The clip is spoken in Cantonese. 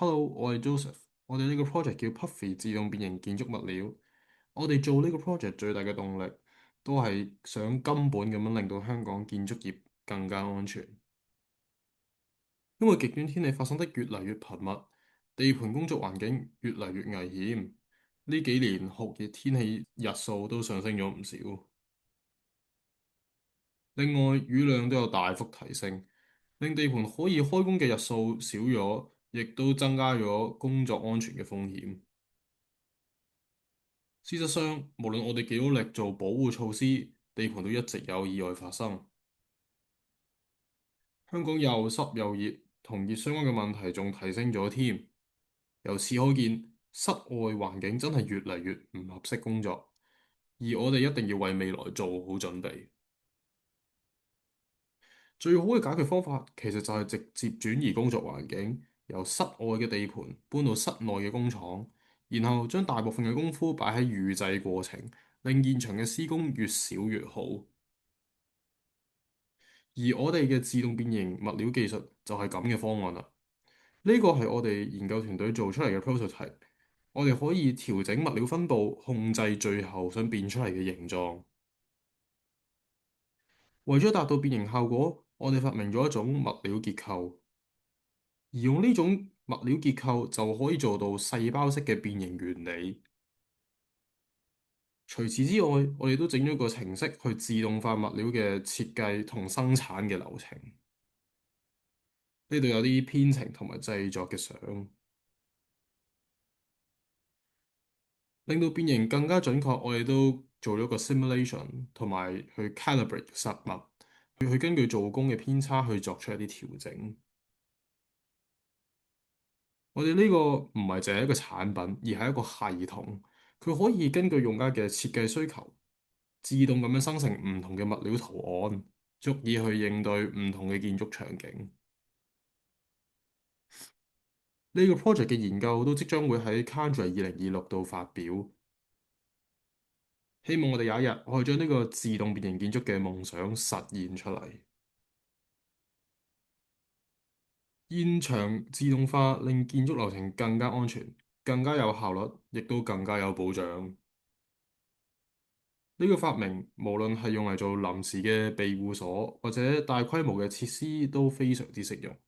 Hello，我係 Joseph。我哋呢個 project 叫 Puffy 自動變形建築物料。我哋做呢個 project 最大嘅動力都係想根本咁樣令到香港建築業更加安全。因為極端天氣發生得越嚟越頻密，地盤工作環境越嚟越危險。呢幾年酷熱天氣日數都上升咗唔少。另外，雨量都有大幅提升，令地盤可以開工嘅日數少咗，亦都增加咗工作安全嘅風險。事實上，無論我哋幾努力做保護措施，地盤都一直有意外發生。香港又濕又熱，同熱相關嘅問題仲提升咗添。由此可見，室外環境真係越嚟越唔合適工作，而我哋一定要為未來做好準備。最好嘅解決方法其實就係直接轉移工作環境，由室外嘅地盤搬到室內嘅工廠，然後將大部分嘅功夫擺喺預製過程，令現場嘅施工越少越好。而我哋嘅自動變形物料技術就係咁嘅方案啦。呢個係我哋研究團隊做出嚟嘅 prototype。我哋可以調整物料分佈，控制最後想變出嚟嘅形狀。為咗達到變形效果，我哋發明咗一種物料結構，而用呢種物料結構就可以做到細胞式嘅變形原理。除此之外，我哋都整咗個程式去自動化物料嘅設計同生產嘅流程。呢度有啲編程同埋製作嘅相，令到變形更加準確。我哋都做咗個 simulation 同埋去 calibrate 實物，去根據做工嘅偏差去作出一啲調整。我哋呢個唔係淨係一個產品，而係一個系統。佢可以根據用家嘅設計需求，自動咁樣生成唔同嘅物料圖案，足以去應對唔同嘅建築場景。呢個 project 嘅研究都即將會喺 Canberra 2026度發表。希望我哋有一日可以將呢個自動變形建築嘅夢想實現出嚟。現場自動化令建築流程更加安全、更加有效率，亦都更加有保障。呢個發明無論係用嚟做臨時嘅庇護所，或者大規模嘅設施，都非常之適用。